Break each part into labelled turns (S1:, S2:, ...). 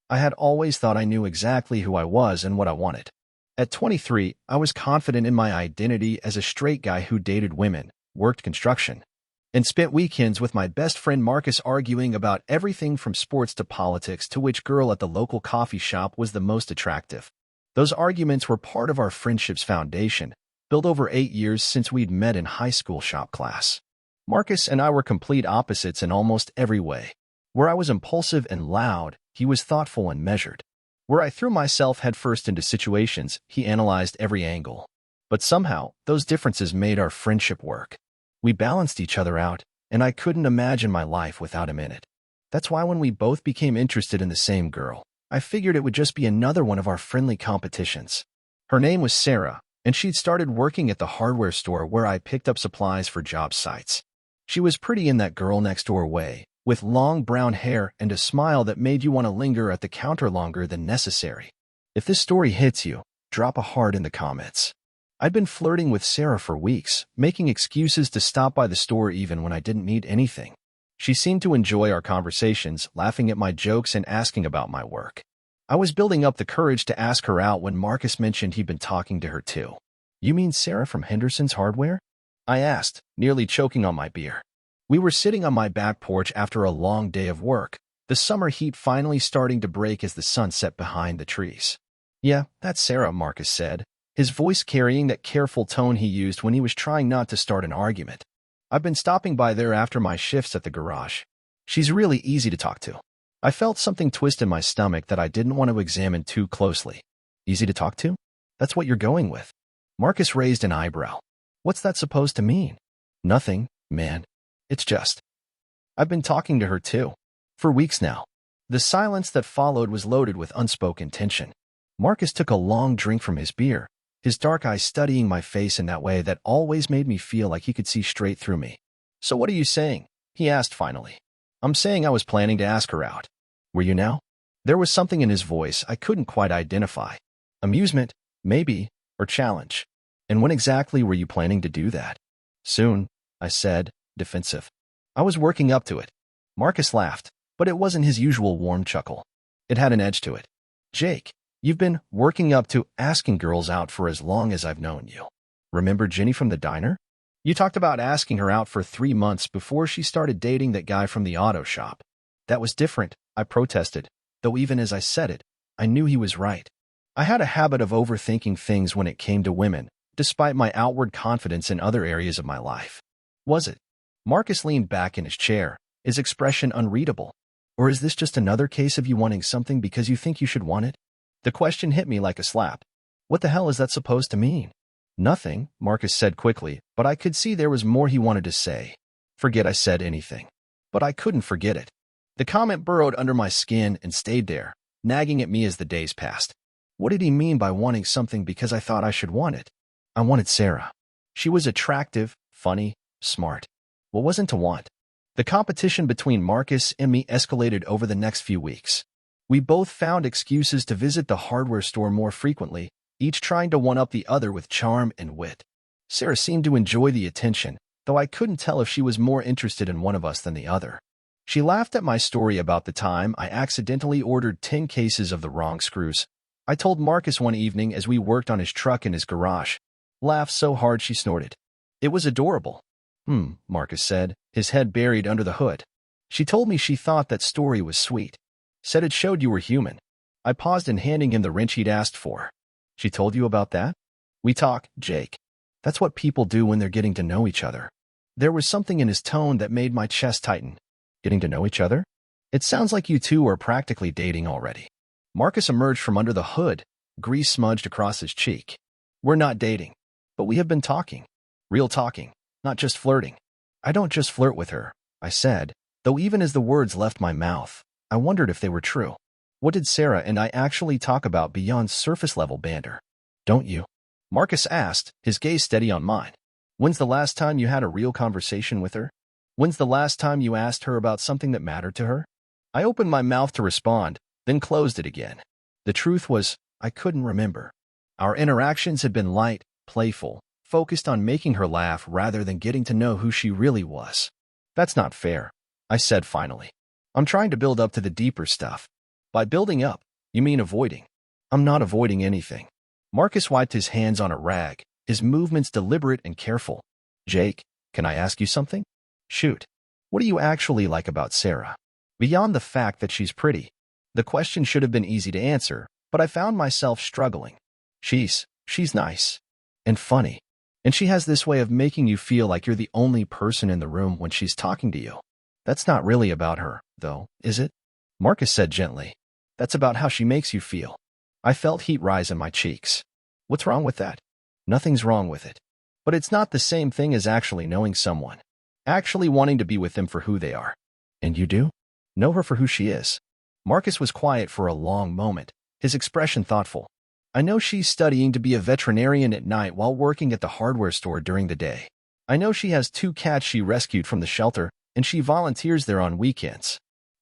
S1: I had always thought I knew exactly who I was and what I wanted. At 23, I was confident in my identity as a straight guy who dated women, worked construction, and spent weekends with my best friend Marcus arguing about everything from sports to politics to which girl at the local coffee shop was the most attractive. Those arguments were part of our friendship's foundation, built over 8 years since we'd met in high school shop class. Marcus and I were complete opposites in almost every way. Where I was impulsive and loud, he was thoughtful and measured. Where I threw myself headfirst into situations, he analyzed every angle. But somehow, those differences made our friendship work. We balanced each other out, and I couldn't imagine my life without him in it. That's why when we both became interested in the same girl, I figured it would just be another one of our friendly competitions. Her name was Sarah, and she'd started working at the hardware store where I picked up supplies for job sites. She was pretty in that girl next door way, with long brown hair and a smile that made you want to linger at the counter longer than necessary. If this story hits you, drop a heart in the comments. I'd been flirting with Sarah for weeks, making excuses to stop by the store even when I didn't need anything. She seemed to enjoy our conversations, laughing at my jokes and asking about my work. I was building up the courage to ask her out when Marcus mentioned he'd been talking to her too. "You mean Sarah from Henderson's Hardware?" I asked, nearly choking on my beer. We were sitting on my back porch after a long day of work, the summer heat finally starting to break as the sun set behind the trees. "Yeah, that's Sarah," Marcus said, his voice carrying that careful tone he used when he was trying not to start an argument. "I've been stopping by there after my shifts at the garage. She's really easy to talk to." I felt something twist in my stomach that I didn't want to examine too closely. "Easy to talk to? That's what you're going with?" Marcus raised an eyebrow. "What's that supposed to mean?" "Nothing, man. It's just, I've been talking to her too. For weeks now." The silence that followed was loaded with unspoken tension. Marcus took a long drink from his beer, his dark eyes studying my face in that way that always made me feel like he could see straight through me. "So what are you saying?" he asked finally. "I'm saying I was planning to ask her out." "Were you now?" There was something in his voice I couldn't quite identify. Amusement, maybe, or challenge. "And when exactly were you planning to do that?" "Soon," I said, defensive. "I was working up to it." Marcus laughed, but it wasn't his usual warm chuckle. It had an edge to it. "Jake, you've been working up to asking girls out for as long as I've known you. Remember Jenny from the diner? You talked about asking her out for 3 months before she started dating that guy from the auto shop." "That was different," I protested, though even as I said it, I knew he was right. I had a habit of overthinking things when it came to women, despite my outward confidence in other areas of my life. "Was it?" Marcus leaned back in his chair, his expression unreadable. "Or is this just another case of you wanting something because you think you should want it?" The question hit me like a slap. What the hell is that supposed to mean? "Nothing," Marcus said quickly, but I could see there was more he wanted to say. Forget I said anything. But I couldn't forget it. The comment burrowed under my skin and stayed there, nagging at me as the days passed. What did he mean by wanting something because I thought I should want it? I wanted Sarah. She was attractive, funny, smart. What wasn't to want? The competition between Marcus and me escalated over the next few weeks. We both found excuses to visit the hardware store more frequently, each trying to one-up the other with charm and wit. Sarah seemed to enjoy the attention, though I couldn't tell if she was more interested in one of us than the other. She laughed at my story about the time I accidentally ordered 10 cases of the wrong screws. I told Marcus one evening as we worked on his truck in his garage. Laughed so hard she snorted. It was adorable. Marcus said, his head buried under the hood. She told me she thought that story was sweet. Said it showed you were human. I paused in handing him the wrench he'd asked for. She told you about that? We talk, Jake. That's what people do when they're getting to know each other. There was something in his tone that made my chest tighten. Getting to know each other? It sounds like you two are practically dating already. Marcus emerged from under the hood, grease smudged across his cheek. We're not dating, but we have been talking. Real talking, not just flirting. I don't just flirt with her, I said, though even as the words left my mouth, I wondered if they were true. What did Sarah and I actually talk about beyond surface-level banter? Don't you? Marcus asked, his gaze steady on mine. When's the last time you had a real conversation with her? When's the last time you asked her about something that mattered to her? I opened my mouth to respond, then closed it again. The truth was, I couldn't remember. Our interactions had been light, playful, focused on making her laugh rather than getting to know who she really was. That's not fair, I said finally. I'm trying to build up to the deeper stuff. By building up, you mean avoiding. I'm not avoiding anything. Marcus wiped his hands on a rag, his movements deliberate and careful. Jake, can I ask you something? Shoot. What do you actually like about Sarah? Beyond the fact that she's pretty. The question should have been easy to answer, but I found myself struggling. She's nice. And funny. And she has this way of making you feel like you're the only person in the room when she's talking to you. That's not really about her, though, is it? Marcus said gently. That's about how she makes you feel. I felt heat rise in my cheeks. What's wrong with that? Nothing's wrong with it. But it's not the same thing as actually knowing someone. Actually wanting to be with them for who they are. And you do? Know her for who she is. Marcus was quiet for a long moment, his expression thoughtful. I know she's studying to be a veterinarian at night while working at the hardware store during the day. I know she has 2 cats she rescued from the shelter, and she volunteers there on weekends.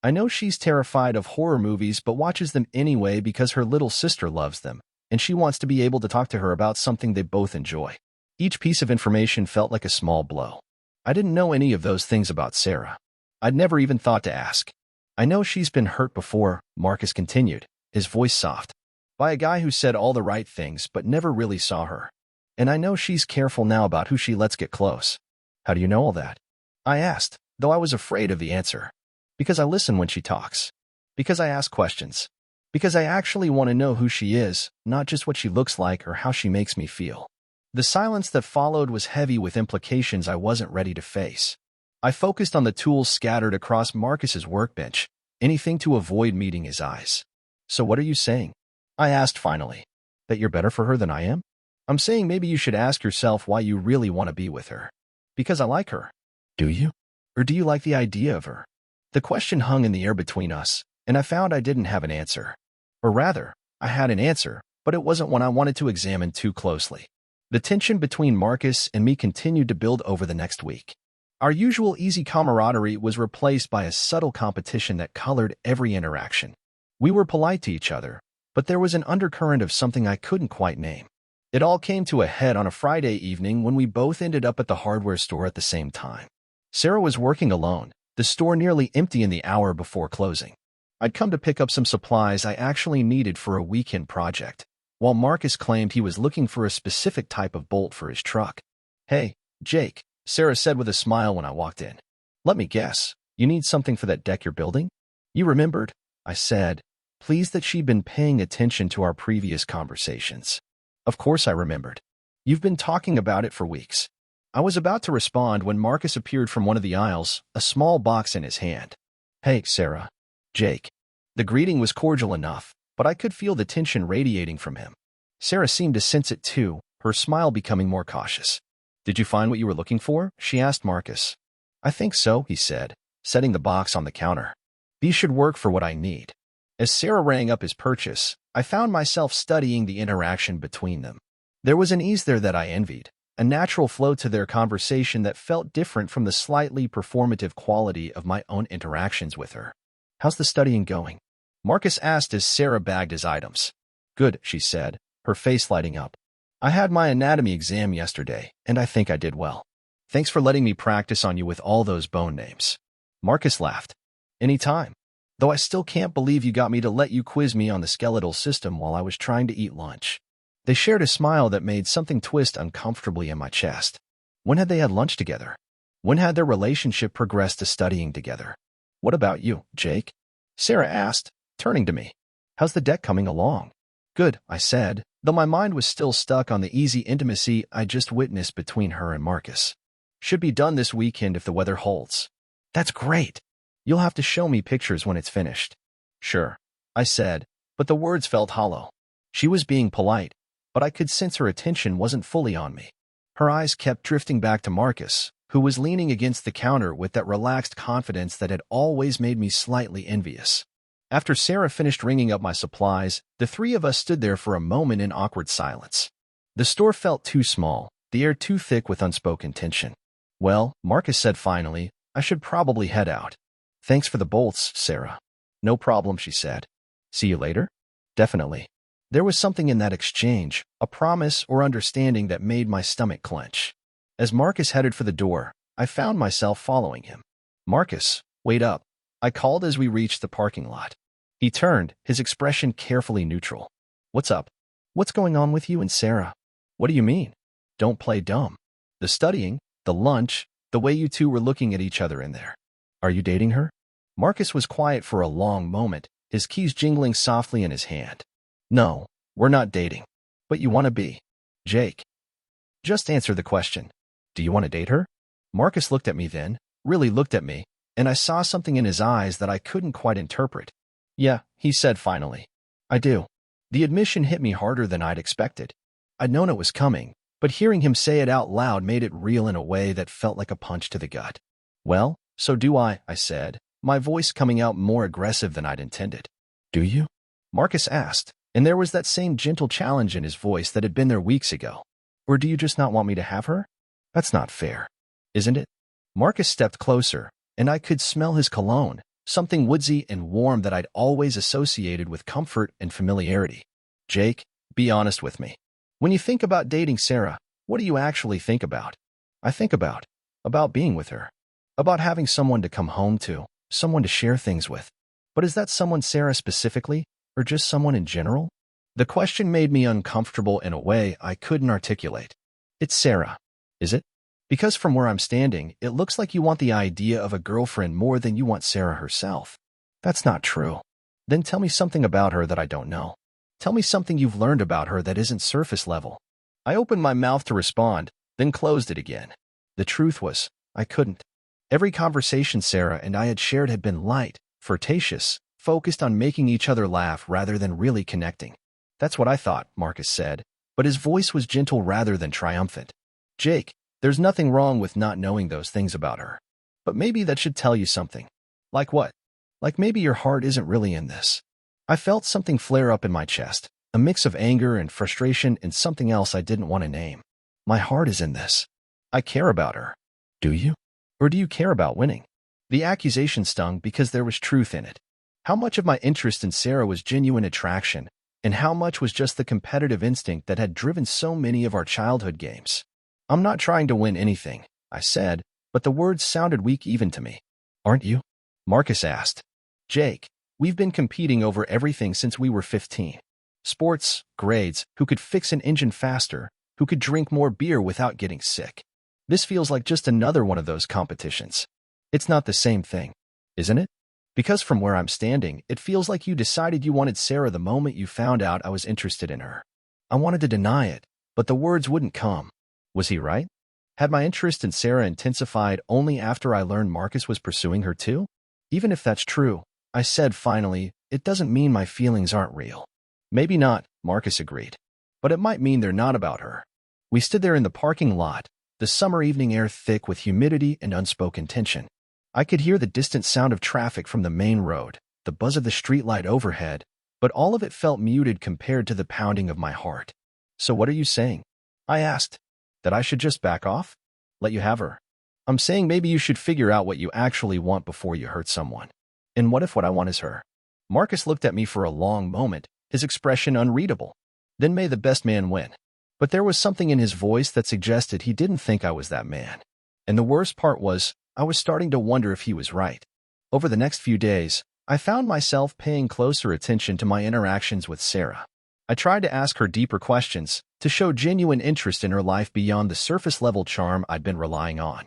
S1: I know she's terrified of horror movies but watches them anyway because her little sister loves them, and she wants to be able to talk to her about something they both enjoy. Each piece of information felt like a small blow. I didn't know any of those things about Sarah. I'd never even thought to ask. I know she's been hurt before, Marcus continued, his voice soft, by a guy who said all the right things but never really saw her. And I know she's careful now about who she lets get close. How do you know all that? I asked, though I was afraid of the answer. Because I listen when she talks. Because I ask questions. Because I actually want to know who she is, not just what she looks like or how she makes me feel. The silence that followed was heavy with implications I wasn't ready to face. I focused on the tools scattered across Marcus's workbench, anything to avoid meeting his eyes. So what are you saying? I asked finally. That you're better for her than I am? I'm saying maybe you should ask yourself why you really want to be with her. Because I like her. Do you? Or do you like the idea of her? The question hung in the air between us, and I found I didn't have an answer. Or rather, I had an answer, but it wasn't one I wanted to examine too closely. The tension between Marcus and me continued to build over the next week. Our usual easy camaraderie was replaced by a subtle competition that colored every interaction. We were polite to each other, but there was an undercurrent of something I couldn't quite name. It all came to a head on a Friday evening when we both ended up at the hardware store at the same time. Sarah was working alone, the store nearly empty in the hour before closing. I'd come to pick up some supplies I actually needed for a weekend project, while Marcus claimed he was looking for a specific type of bolt for his truck. Hey, Jake, Sarah said with a smile when I walked in. Let me guess, you need something for that deck you're building? You remembered, I said, pleased that she'd been paying attention to our previous conversations. Of course I remembered. You've been talking about it for weeks. I was about to respond when Marcus appeared from one of the aisles, a small box in his hand. Hey, Sarah. Jake. The greeting was cordial enough, but I could feel the tension radiating from him. Sarah seemed to sense it too, her smile becoming more cautious. Did you find what you were looking for? She asked Marcus. I think so, he said, setting the box on the counter. These should work for what I need. As Sarah rang up his purchase, I found myself studying the interaction between them. There was an ease there that I envied, a natural flow to their conversation that felt different from the slightly performative quality of my own interactions with her. How's the studying going? Marcus asked as Sarah bagged his items. Good, she said, her face lighting up. I had my anatomy exam yesterday, and I think I did well. Thanks for letting me practice on you with all those bone names. Marcus laughed. Anytime. Though I still can't believe you got me to let you quiz me on the skeletal system while I was trying to eat lunch. They shared a smile that made something twist uncomfortably in my chest. When had they had lunch together? When had their relationship progressed to studying together? What about you, Jake? Sarah asked, turning to me. How's the deck coming along? Good, I said, though my mind was still stuck on the easy intimacy I just witnessed between her and Marcus. Should be done this weekend if the weather holds. That's great. You'll have to show me pictures when it's finished. Sure, I said, but the words felt hollow. She was being polite, but I could sense her attention wasn't fully on me. Her eyes kept drifting back to Marcus, who was leaning against the counter with that relaxed confidence that had always made me slightly envious. After Sarah finished ringing up my supplies, the three of us stood there for a moment in awkward silence. The store felt too small, the air too thick with unspoken tension. Well, Marcus said finally, I should probably head out. Thanks for the bolts, Sarah. No problem, she said. See you later? Definitely. There was something in that exchange, a promise or understanding that made my stomach clench. As Marcus headed for the door, I found myself following him. Marcus, wait up, I called as we reached the parking lot. He turned, his expression carefully neutral. What's up? What's going on with you and Sarah? What do you mean? Don't play dumb. The studying, the lunch, the way you two were looking at each other in there. Are you dating her? Marcus was quiet for a long moment, his keys jingling softly in his hand. No, we're not dating. But you want to be. Jake. Just answer the question. Do you want to date her? Marcus looked at me then, really looked at me, and I saw something in his eyes that I couldn't quite interpret. Yeah, he said finally. I do. The admission hit me harder than I'd expected. I'd known it was coming, but hearing him say it out loud made it real in a way that felt like a punch to the gut. Well, so do I said, my voice coming out more aggressive than I'd intended. Do you? Marcus asked, and there was that same gentle challenge in his voice that had been there weeks ago. Or do you just not want me to have her? That's not fair, isn't it? Marcus stepped closer, and I could smell his cologne, something woodsy and warm that I'd always associated with comfort and familiarity. Jake, be honest with me. When you think about dating Sarah, what do you actually think about? I think about being with her. About having someone to come home to, someone to share things with. But is that someone Sarah specifically, or just someone in general? The question made me uncomfortable in a way I couldn't articulate. It's Sarah, is it? Because from where I'm standing, it looks like you want the idea of a girlfriend more than you want Sarah herself. That's not true. Then tell me something about her that I don't know. Tell me something you've learned about her that isn't surface level. I opened my mouth to respond, then closed it again. The truth was, I couldn't. Every conversation Sarah and I had shared had been light, flirtatious, focused on making each other laugh rather than really connecting. That's what I thought, Marcus said, but his voice was gentle rather than triumphant. Jake, there's nothing wrong with not knowing those things about her. But maybe that should tell you something. Like what? Like maybe your heart isn't really in this. I felt something flare up in my chest, a mix of anger and frustration and something else I didn't want to name. My heart is in this. I care about her. Do you? Or do you care about winning? The accusation stung because there was truth in it. How much of my interest in Sarah was genuine attraction, and how much was just the competitive instinct that had driven so many of our childhood games? I'm not trying to win anything, I said, but the words sounded weak even to me. Aren't you? Marcus asked. Jake, we've been competing over everything since we were 15. Sports, grades, who could fix an engine faster, who could drink more beer without getting sick. This feels like just another one of those competitions. It's not the same thing, isn't it? Because from where I'm standing, it feels like you decided you wanted Sarah the moment you found out I was interested in her. I wanted to deny it, but the words wouldn't come. Was he right? Had my interest in Sarah intensified only after I learned Marcus was pursuing her too? Even if that's true, I said finally, it doesn't mean my feelings aren't real. Maybe not, Marcus agreed. But it might mean they're not about her. We stood there in the parking lot, the summer evening air thick with humidity and unspoken tension. I could hear the distant sound of traffic from the main road, the buzz of the streetlight overhead, but all of it felt muted compared to the pounding of my heart. So what are you saying? I asked. That I should just back off? Let you have her? I'm saying maybe you should figure out what you actually want before you hurt someone. And what if what I want is her? Marcus looked at me for a long moment, his expression unreadable. Then may the best man win. But there was something in his voice that suggested he didn't think I was that man. And the worst part was, I was starting to wonder if he was right. Over the next few days, I found myself paying closer attention to my interactions with Sarah. I tried to ask her deeper questions, to show genuine interest in her life beyond the surface-level charm I'd been relying on.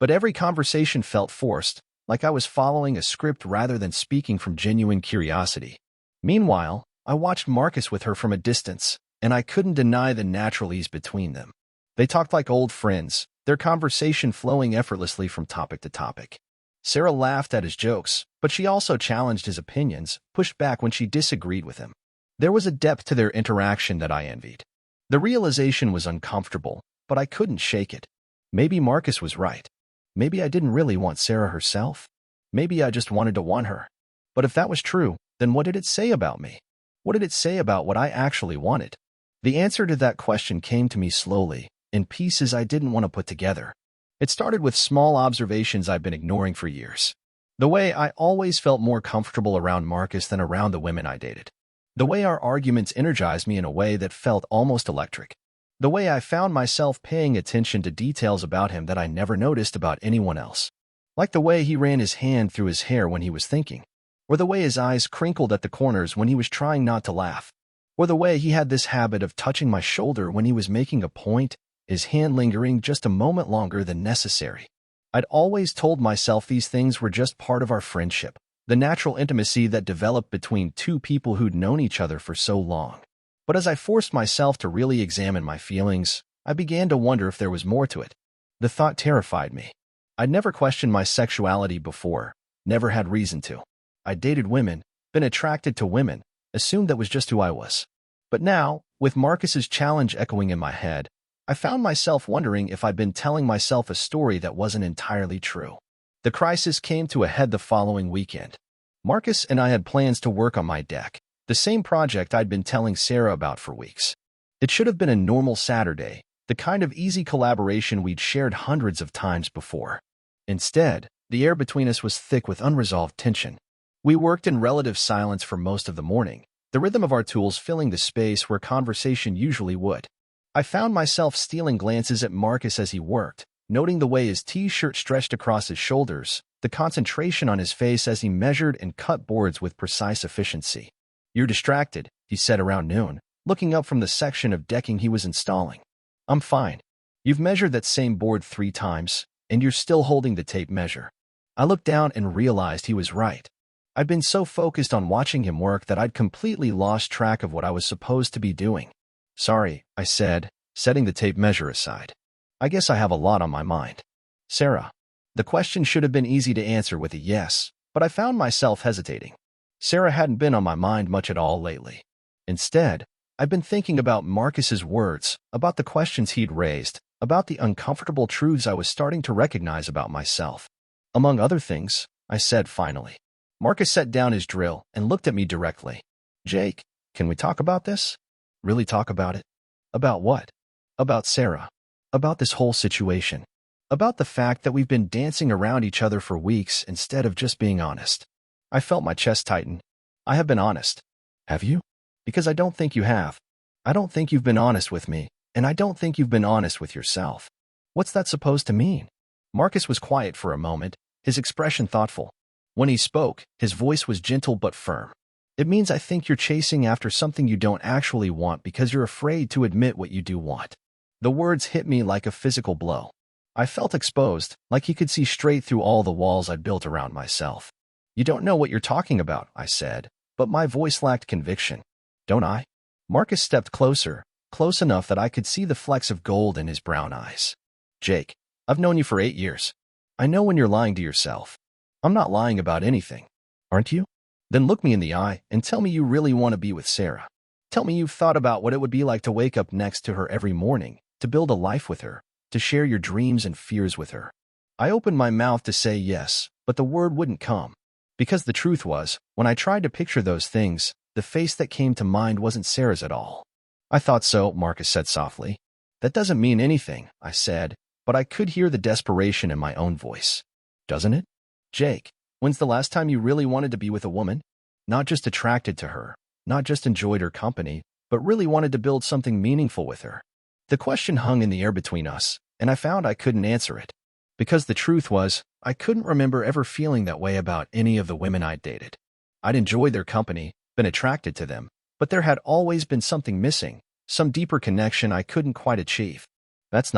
S1: But every conversation felt forced, like I was following a script rather than speaking from genuine curiosity. Meanwhile, I watched Marcus with her from a distance, and I couldn't deny the natural ease between them. They talked like old friends, their conversation flowing effortlessly from topic to topic. Sarah laughed at his jokes, but she also challenged his opinions, pushed back when she disagreed with him. There was a depth to their interaction that I envied. The realization was uncomfortable, but I couldn't shake it. Maybe Marcus was right. Maybe I didn't really want Sarah herself. Maybe I just wanted to want her. But if that was true, then what did it say about me? What did it say about what I actually wanted? The answer to that question came to me slowly, in pieces I didn't want to put together. It started with small observations I've been ignoring for years. The way I always felt more comfortable around Marcus than around the women I dated. The way our arguments energized me in a way that felt almost electric. The way I found myself paying attention to details about him that I never noticed about anyone else. Like the way he ran his hand through his hair when he was thinking. or the way his eyes crinkled at the corners when he was trying not to laugh, or the way he had this habit of touching my shoulder when he was making a point, his hand lingering just a moment longer than necessary. I'd always told myself these things were just part of our friendship, the natural intimacy that developed between two people who'd known each other for so long. But as I forced myself to really examine my feelings, I began to wonder if there was more to it. The thought terrified me. I'd never questioned my sexuality before, never had reason to. I'd dated women, been attracted to women, assumed that was just who I was. But now, with Marcus's challenge echoing in my head, I found myself wondering if I'd been telling myself a story that wasn't entirely true. The crisis came to a head the following weekend. Marcus and I had plans to work on my deck, the same project I'd been telling Sarah about for weeks. It should have been a normal Saturday, the kind of easy collaboration we'd shared hundreds of times before. Instead, the air between us was thick with unresolved tension. We worked in relative silence for most of the morning, the rhythm of our tools filling the space where conversation usually would. I found myself stealing glances at Marcus as he worked, noting the way his t-shirt stretched across his shoulders, the concentration on his face as he measured and cut boards with precise efficiency. "You're distracted," he said around noon, looking up from the section of decking he was installing. "I'm fine. You've measured that same board 3 times, and you're still holding the tape measure." I looked down and realized he was right. I'd been so focused on watching him work that I'd completely lost track of what I was supposed to be doing. "Sorry," I said, setting the tape measure aside. "I guess I have a lot on my mind." "Sarah." The question should have been easy to answer with a yes, but I found myself hesitating. Sarah hadn't been on my mind much at all lately. Instead, I'd been thinking about Marcus's words, about the questions he'd raised, about the uncomfortable truths I was starting to recognize about myself. "Among other things," I said finally. Marcus set down his drill and looked at me directly. "Jake, can we talk about this? Really talk about it?" "About what?" "About Sarah. About this whole situation. About the fact that we've been dancing around each other for weeks instead of just being honest." I felt my chest tighten. "I have been honest." "Have you?" "Because I don't think you have. I don't think you've been honest with me, and I don't think you've been honest with yourself." "What's that supposed to mean?" Marcus was quiet for a moment, his expression thoughtful. When he spoke, his voice was gentle but firm. "It means I think you're chasing after something you don't actually want because you're afraid to admit what you do want." The words hit me like a physical blow. I felt exposed, like he could see straight through all the walls I'd built around myself. "You don't know what you're talking about," I said, but my voice lacked conviction. "Don't I?" Marcus stepped closer, close enough that I could see the flecks of gold in his brown eyes. "Jake, I've known you for 8 years. I know when you're lying to yourself." "I'm not lying about anything." "Aren't you? Then look me in the eye and tell me you really want to be with Sarah. Tell me you've thought about what it would be like to wake up next to her every morning, to build a life with her, to share your dreams and fears with her." I opened my mouth to say yes, but the word wouldn't come. Because the truth was, when I tried to picture those things, the face that came to mind wasn't Sarah's at all. "I thought so," Marcus said softly. "That doesn't mean anything," I said, but I could hear the desperation in my own voice. "Doesn't it?" "Jake, when's the last time you really wanted to be with a woman? Not just attracted to her, not just enjoyed her company, but really wanted to build something meaningful with her?" The question hung in the air between us, and I found I couldn't answer it. Because the truth was, I couldn't remember ever feeling that way about any of the women I'd dated. I'd enjoyed their company, been attracted to them, but there had always been something missing, some deeper connection I couldn't quite achieve. That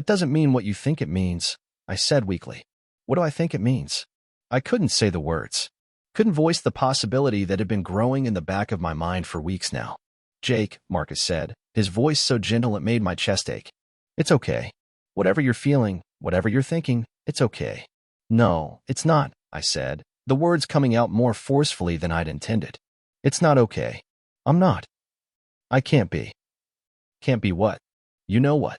S1: doesn't mean what you think it means," I said weakly. "What do I think it means?" I couldn't say the words. Couldn't voice the possibility that had been growing in the back of my mind for weeks now. "Jake," Marcus said, his voice so gentle it made my chest ache. "It's okay. Whatever you're feeling, whatever you're thinking, it's okay." "No, it's not," I said, the words coming out more forcefully than I'd intended. "It's not okay. I'm not. I can't be." "Can't be what?" "You know what."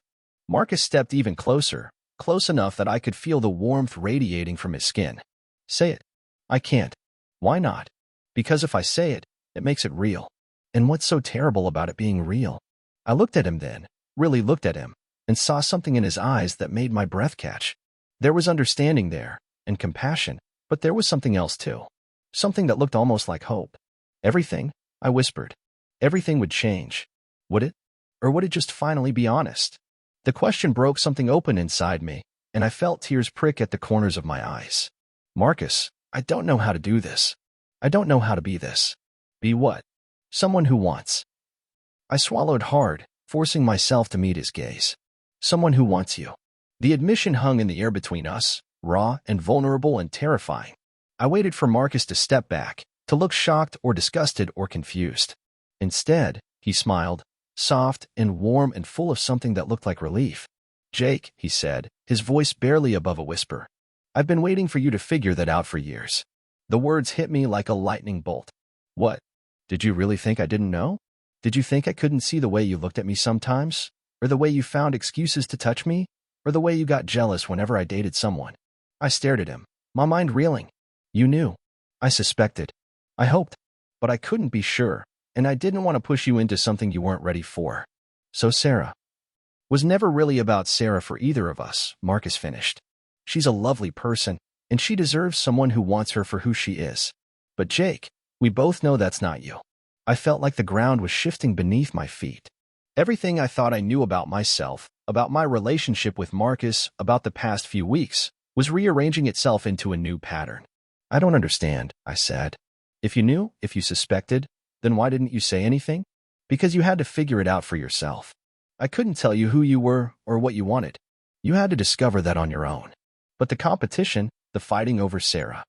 S1: Marcus stepped even closer, close enough that I could feel the warmth radiating from his skin. "Say it." "I can't." "Why not?" "Because if I say it, it makes it real." "And what's so terrible about it being real?" I looked at him then, really looked at him, and saw something in his eyes that made my breath catch. There was understanding there, and compassion, but there was something else too. Something that looked almost like hope. "Everything," I whispered. "Everything would change. Would it? Or would it just finally be honest?" The question broke something open inside me, and I felt tears prick at the corners of my eyes. "Marcus, I don't know how to do this." I don't know how to be this. Be what? Someone who wants. I swallowed hard, forcing myself to meet his gaze. Someone who wants you. The admission hung in the air between us, raw and vulnerable and terrifying. I waited for Marcus to step back, to look shocked or disgusted or confused. Instead, he smiled, soft and warm and full of something that looked like relief. Jake, he said, his voice barely above a whisper. I've been waiting for you to figure that out for years. The words hit me like a lightning bolt. What? Did you really think I didn't know? Did you think I couldn't see the way you looked at me sometimes? Or the way you found excuses to touch me? Or the way you got jealous whenever I dated someone? I stared at him, my mind reeling. You knew. I suspected. I hoped. But I couldn't be sure, and I didn't want to push you into something you weren't ready for. So Sarah. Was never really about Sarah for either of us, Marcus finished. She's a lovely person, and she deserves someone who wants her for who she is. But Jake, we both know that's not you. I felt like the ground was shifting beneath my feet. Everything I thought I knew about myself, about my relationship with Marcus, about the past few weeks, was rearranging itself into a new pattern. I don't understand, I said. If you knew, if you suspected, then why didn't you say anything? Because you had to figure it out for yourself. I couldn't tell you who you were or what you wanted. You had to discover that on your own. But the competition, the fighting over Sarah,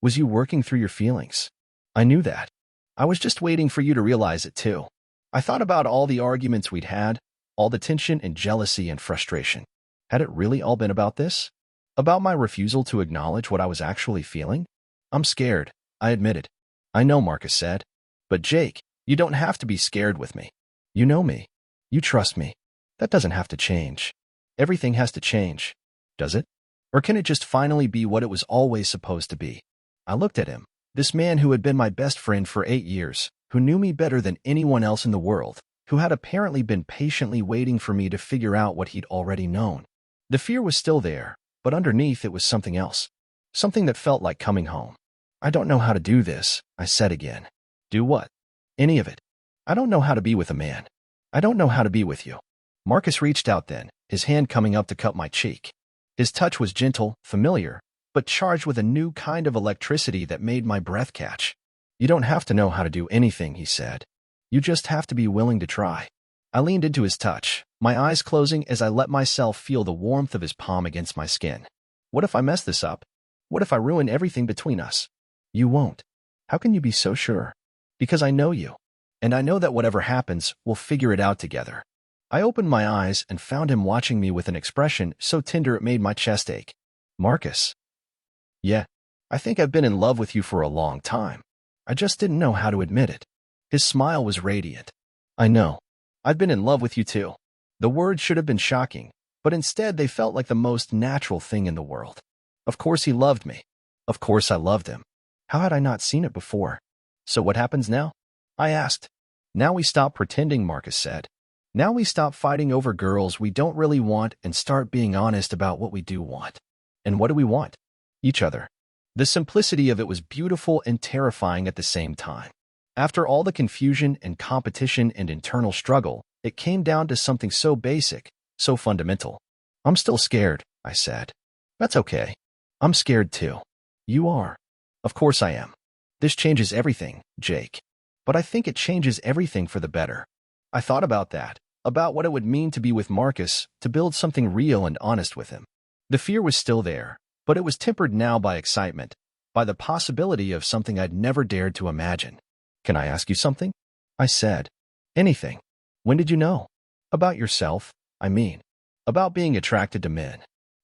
S1: was you working through your feelings. I knew that. I was just waiting for you to realize it too. I thought about all the arguments we'd had, all the tension and jealousy and frustration. Had it really all been about this? About my refusal to acknowledge what I was actually feeling? I'm scared, I admitted. I know, Marcus said. But Jake, you don't have to be scared with me. You know me. You trust me. That doesn't have to change. Everything has to change. Does it? Or can it just finally be what it was always supposed to be? I looked at him, this man who had been my best friend for 8 years, who knew me better than anyone else in the world, who had apparently been patiently waiting for me to figure out what he'd already known. The fear was still there, but underneath it was something else. Something that felt like coming home. I don't know how to do this, I said again. Do what? Any of it. I don't know how to be with a man. I don't know how to be with you. Marcus reached out then, his hand coming up to cup my cheek. His touch was gentle, familiar, but charged with a new kind of electricity that made my breath catch. You don't have to know how to do anything, he said. You just have to be willing to try. I leaned into his touch, my eyes closing as I let myself feel the warmth of his palm against my skin. What if I mess this up? What if I ruin everything between us? You won't. How can you be so sure? Because I know you. And I know that whatever happens, we'll figure it out together. I opened my eyes and found him watching me with an expression so tender it made my chest ache. Marcus. Yeah, I think I've been in love with you for a long time. I just didn't know how to admit it. His smile was radiant. I know. I've been in love with you too. The words should have been shocking, but instead they felt like the most natural thing in the world. Of course he loved me. Of course I loved him. How had I not seen it before? So what happens now? I asked. Now we stop pretending, Marcus said. Now we stop fighting over girls we don't really want and start being honest about what we do want. And what do we want? Each other. The simplicity of it was beautiful and terrifying at the same time. After all the confusion and competition and internal struggle, it came down to something so basic, so fundamental. I'm still scared, I said. That's okay. I'm scared too. You are. Of course I am. This changes everything, Jake. But I think it changes everything for the better. I thought about that, about what it would mean to be with Marcus, to build something real and honest with him. The fear was still there, but it was tempered now by excitement, by the possibility of something I'd never dared to imagine. Can I ask you something? I said. Anything. When did you know? About yourself, I mean. About being attracted to men.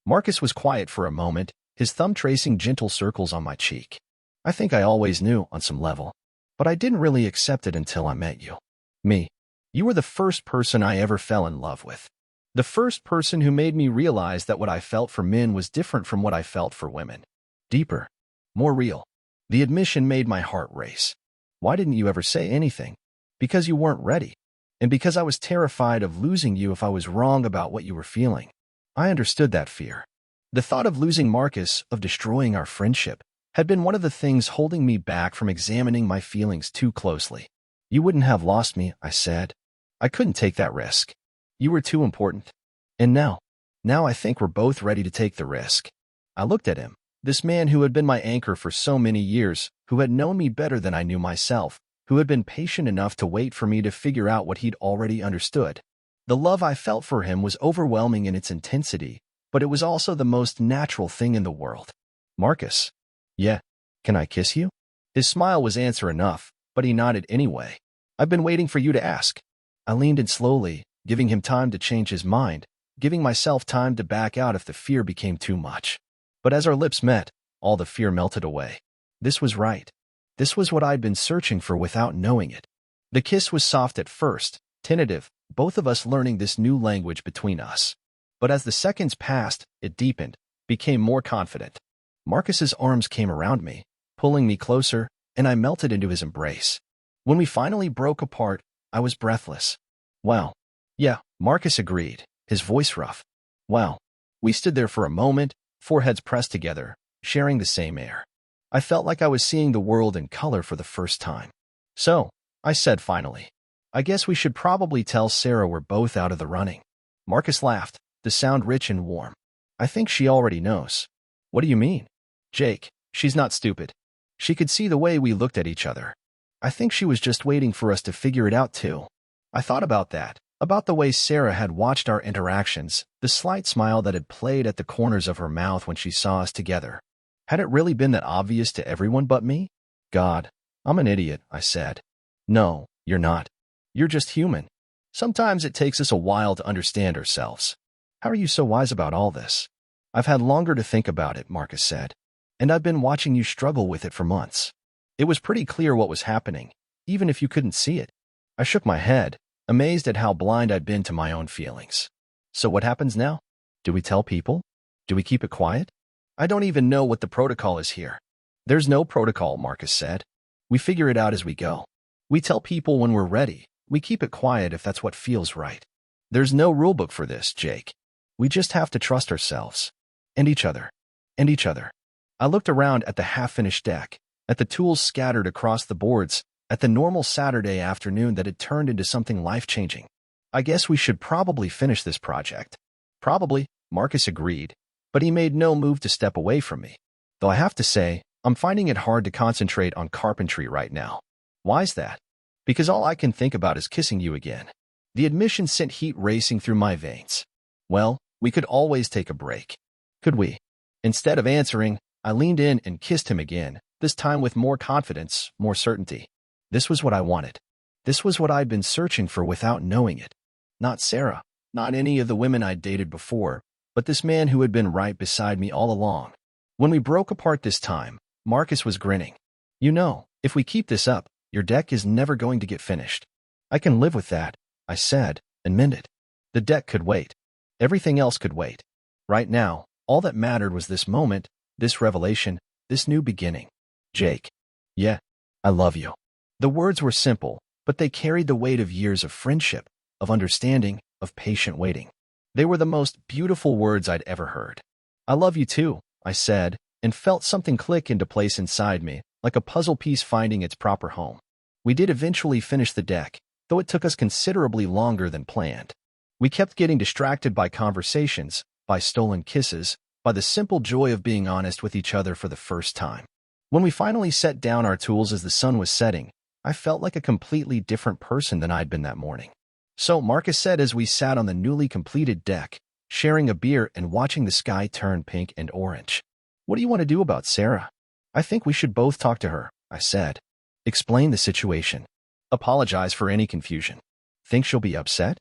S1: Marcus was quiet for a moment, his thumb tracing gentle circles on my cheek. I think I always knew on some level, but I didn't really accept it until I met you. Me. You were the first person I ever fell in love with. The first person who made me realize that what I felt for men was different from what I felt for women. Deeper. More real. The admission made my heart race. Why didn't you ever say anything? Because you weren't ready. And because I was terrified of losing you if I was wrong about what you were feeling. I understood that fear. The thought of losing Marcus, of destroying our friendship, had been one of the things holding me back from examining my feelings too closely. You wouldn't have lost me, I said. I couldn't take that risk. You were too important. And now I think we're both ready to take the risk. I looked at him, This man who had been my anchor for so many years, who had known me better than I knew myself, who had been patient enough to wait for me to figure out what he'd already understood. The love I felt for him was overwhelming in its intensity, but it was also the most natural thing in the world. Marcus. Yeah, can I kiss you? His smile was answer enough, but he nodded anyway. I've been waiting for you to ask. I leaned in slowly, giving him time to change his mind, giving myself time to back out if the fear became too much. But as our lips met, all the fear melted away. This was right. This was what I'd been searching for without knowing it. The kiss was soft at first, tentative, both of us learning this new language between us. But as the seconds passed, it deepened, became more confident. Marcus's arms came around me, pulling me closer, and I melted into his embrace. When we finally broke apart, I was breathless. Wow. Yeah, Marcus agreed, his voice rough. Wow. We stood there for a moment, foreheads pressed together, sharing the same air. I felt like I was seeing the world in color for the first time. So, I said finally, I guess we should probably tell Sarah we're both out of the running. Marcus laughed, the sound rich and warm. I think she already knows. What do you mean? Jake, she's not stupid. She could see the way we looked at each other. I think she was just waiting for us to figure it out too. I thought about that, about the way Sarah had watched our interactions, the slight smile that had played at the corners of her mouth when she saw us together. Had it really been that obvious to everyone but me? God, I'm an idiot, I said. No, you're not. You're just human. Sometimes it takes us a while to understand ourselves. How are you so wise about all this? I've had longer to think about it, Marcus said. And I've been watching you struggle with it for months. It was pretty clear what was happening, even if you couldn't see it. I shook my head, amazed at how blind I'd been to my own feelings. So what happens now? Do we tell people? Do we keep it quiet? I don't even know what the protocol is here. There's no protocol, Marcus said. We figure it out as we go. We tell people when we're ready. We keep it quiet if that's what feels right. There's no rulebook for this, Jake. We just have to trust ourselves. And each other. And each other. I looked around at the half-finished deck, at the tools scattered across the boards, at the normal Saturday afternoon that had turned into something life-changing. I guess we should probably finish this project. Probably, Marcus agreed, but he made no move to step away from me. Though I have to say, I'm finding it hard to concentrate on carpentry right now. Why's that? Because all I can think about is kissing you again. The admission sent heat racing through my veins. Well, we could always take a break. Could we? Instead of answering, I leaned in and kissed him again, this time with more confidence, more certainty. This was what I wanted. This was what I'd been searching for without knowing it. Not Sarah, not any of the women I'd dated before, but this man who had been right beside me all along. When we broke apart this time, Marcus was grinning. You know, if we keep this up, your deck is never going to get finished. I can live with that, I said, and meant it. The deck could wait. Everything else could wait. Right now, all that mattered was this moment, this revelation, this new beginning. Jake. Yeah, I love you. The words were simple, but they carried the weight of years of friendship, of understanding, of patient waiting. They were the most beautiful words I'd ever heard. I love you too, I said, and felt something click into place inside me, like a puzzle piece finding its proper home. We did eventually finish the deck, though it took us considerably longer than planned. We kept getting distracted by conversations, by stolen kisses, by the simple joy of being honest with each other for the first time. When we finally set down our tools as the sun was setting, I felt like a completely different person than I'd been that morning. So Marcus said as we sat on the newly completed deck, sharing a beer and watching the sky turn pink and orange. What do you want to do about Sarah? I think we should both talk to her, I said. Explain the situation. Apologize for any confusion. Think she'll be upset?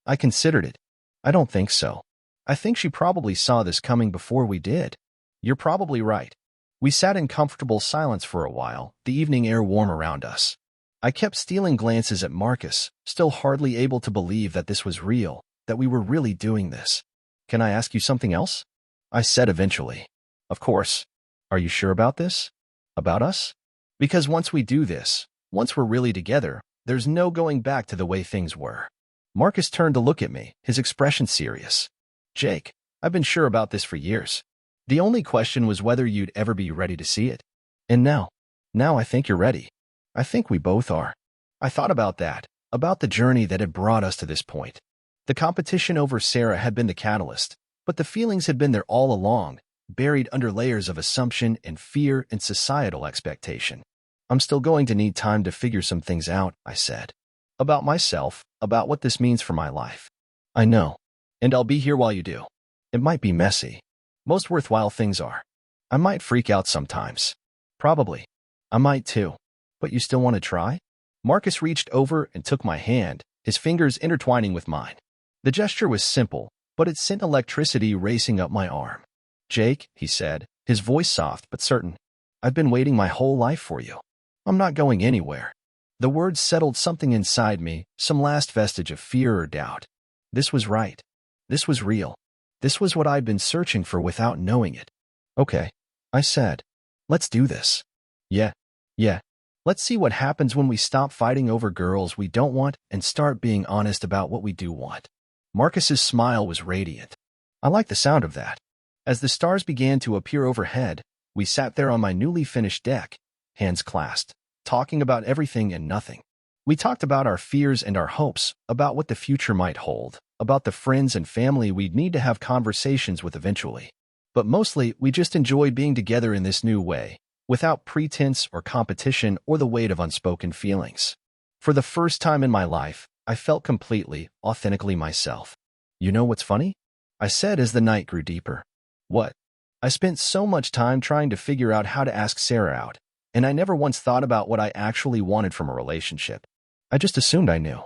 S1: I considered it. I don't think so. I think she probably saw this coming before we did. You're probably right. We sat in comfortable silence for a while, the evening air warm around us. I kept stealing glances at Marcus, still hardly able to believe that this was real, that we were really doing this. Can I ask you something else? I said eventually. Of course. Are you sure about this? About us? Because once we do this, once we're really together, there's no going back to the way things were. Marcus turned to look at me, his expression serious. Jake, I've been sure about this for years. The only question was whether you'd ever be ready to see it. And now I think you're ready. I think we both are. I thought about that, about the journey that had brought us to this point. The competition over Sarah had been the catalyst, but the feelings had been there all along, buried under layers of assumption and fear and societal expectation. I'm still going to need time to figure some things out, I said. About myself, about what this means for my life. I know. And I'll be here while you do. It might be messy. Most worthwhile things are. I might freak out sometimes. Probably. I might too. But you still want to try? Marcus reached over and took my hand, his fingers intertwining with mine. The gesture was simple, but it sent electricity racing up my arm. Jake, he said, his voice soft but certain. I've been waiting my whole life for you. I'm not going anywhere. The words settled something inside me, some last vestige of fear or doubt. This was right. This was real. This was what I'd been searching for without knowing it. Okay, I said. Let's do this. Yeah. Let's see what happens when we stop fighting over girls we don't want and start being honest about what we do want. Marcus's smile was radiant. I liked the sound of that. As the stars began to appear overhead, we sat there on my newly finished deck, hands clasped, talking about everything and nothing. We talked about our fears and our hopes, about what the future might hold, about the friends and family we'd need to have conversations with eventually. But mostly, we just enjoyed being together in this new way, without pretense or competition or the weight of unspoken feelings. For the first time in my life, I felt completely, authentically myself. You know what's funny? I said as the night grew deeper. What? I spent so much time trying to figure out how to ask Sarah out, and I never once thought about what I actually wanted from a relationship. I just assumed I knew.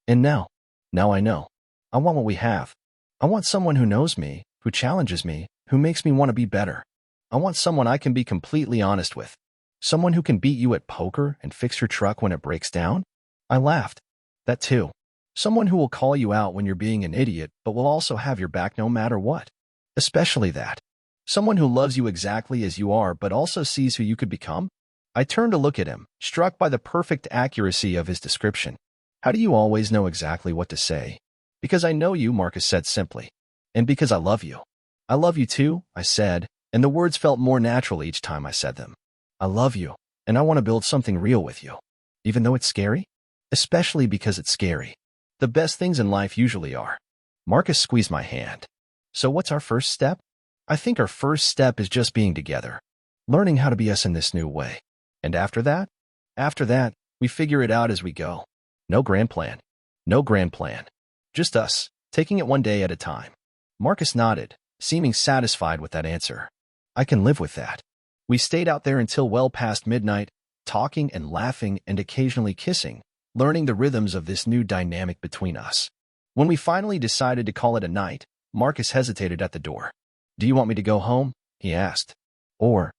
S1: And now I know. I want what we have. I want someone who knows me, who challenges me, who makes me want to be better. I want someone I can be completely honest with. Someone who can beat you at poker and fix your truck when it breaks down? I laughed. That too. Someone who will call you out when you're being an idiot, but will also have your back no matter what. Especially that. Someone who loves you exactly as you are, but also sees who you could become? I turned to look at him, struck by the perfect accuracy of his description. How do you always know exactly what to say? Because I know you, Marcus said simply. And because I love you. I love you too, I said, and the words felt more natural each time I said them. I love you, and I want to build something real with you. Even though it's scary? Especially because it's scary. The best things in life usually are. Marcus squeezed my hand. So what's our first step? I think our first step is just being together. Learning how to be us in this new way. And after that? After that, we figure it out as we go. No grand plan. No grand plan. Just us, taking it one day at a time. Marcus nodded, seeming satisfied with that answer. I can live with that. We stayed out there until well past midnight, talking and laughing and occasionally kissing, learning the rhythms of this new dynamic between us. When we finally decided to call it a night, Marcus hesitated at the door. Do you want me to go home? He asked. Or?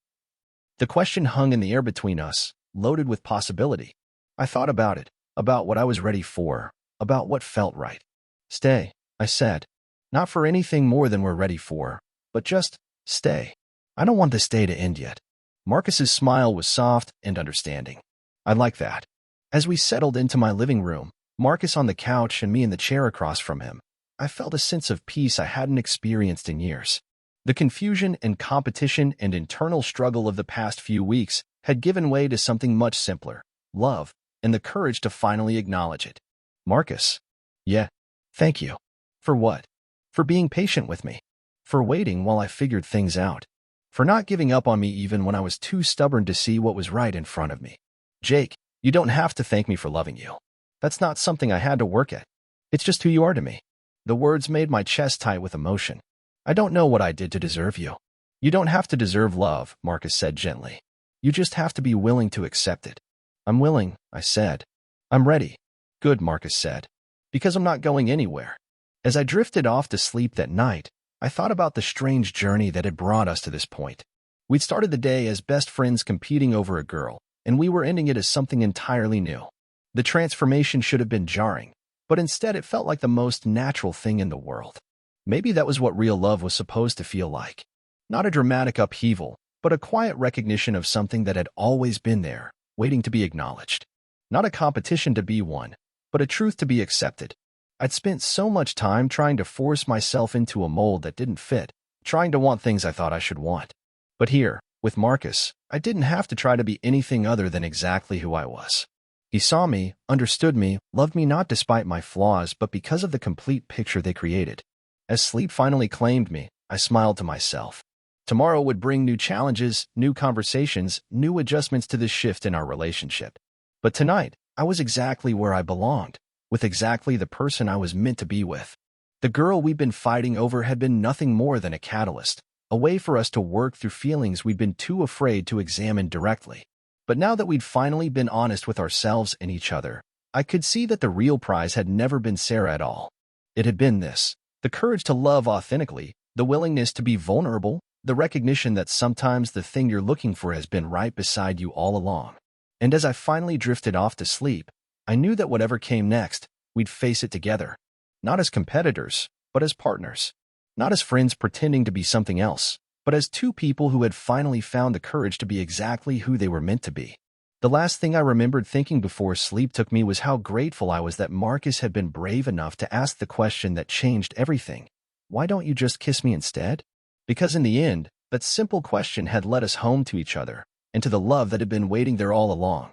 S1: The question hung in the air between us, loaded with possibility. I thought about it, about what I was ready for, about what felt right. Stay, I said. Not for anything more than we're ready for, but just stay. I don't want this day to end yet. Marcus's smile was soft and understanding. I like that. As we settled into my living room, Marcus on the couch and me in the chair across from him, I felt a sense of peace I hadn't experienced in years. The confusion and competition and internal struggle of the past few weeks had given way to something much simpler, love, and the courage to finally acknowledge it. Marcus. Yeah. Thank you. For what? For being patient with me. For waiting while I figured things out. For not giving up on me even when I was too stubborn to see what was right in front of me. Jake, you don't have to thank me for loving you. That's not something I had to work at. It's just who you are to me. The words made my chest tight with emotion. I don't know what I did to deserve you. You don't have to deserve love, Marcus said gently. You just have to be willing to accept it. I'm willing, I said. I'm ready. Good, Marcus said. Because I'm not going anywhere. As I drifted off to sleep that night, I thought about the strange journey that had brought us to this point. We'd started the day as best friends competing over a girl, and we were ending it as something entirely new. The transformation should have been jarring, but instead it felt like the most natural thing in the world. Maybe that was what real love was supposed to feel like. Not a dramatic upheaval, but a quiet recognition of something that had always been there, waiting to be acknowledged. Not a competition to be won, but a truth to be accepted. I'd spent so much time trying to force myself into a mold that didn't fit, trying to want things I thought I should want. But here, with Marcus, I didn't have to try to be anything other than exactly who I was. He saw me, understood me, loved me not despite my flaws but because of the complete picture they created. As sleep finally claimed me, I smiled to myself. Tomorrow would bring new challenges, new conversations, new adjustments to this shift in our relationship. But tonight, I was exactly where I belonged, with exactly the person I was meant to be with. The girl we'd been fighting over had been nothing more than a catalyst, a way for us to work through feelings we'd been too afraid to examine directly. But now that we'd finally been honest with ourselves and each other, I could see that the real prize had never been Sarah at all. It had been this: the courage to love authentically, the willingness to be vulnerable, the recognition that sometimes the thing you're looking for has been right beside you all along. And as I finally drifted off to sleep, I knew that whatever came next, we'd face it together. Not as competitors, but as partners. Not as friends pretending to be something else, but as two people who had finally found the courage to be exactly who they were meant to be. The last thing I remembered thinking before sleep took me was how grateful I was that Marcus had been brave enough to ask the question that changed everything. Why don't you just kiss me instead? Because in the end, that simple question had led us home to each other, and to the love that had been waiting there all along.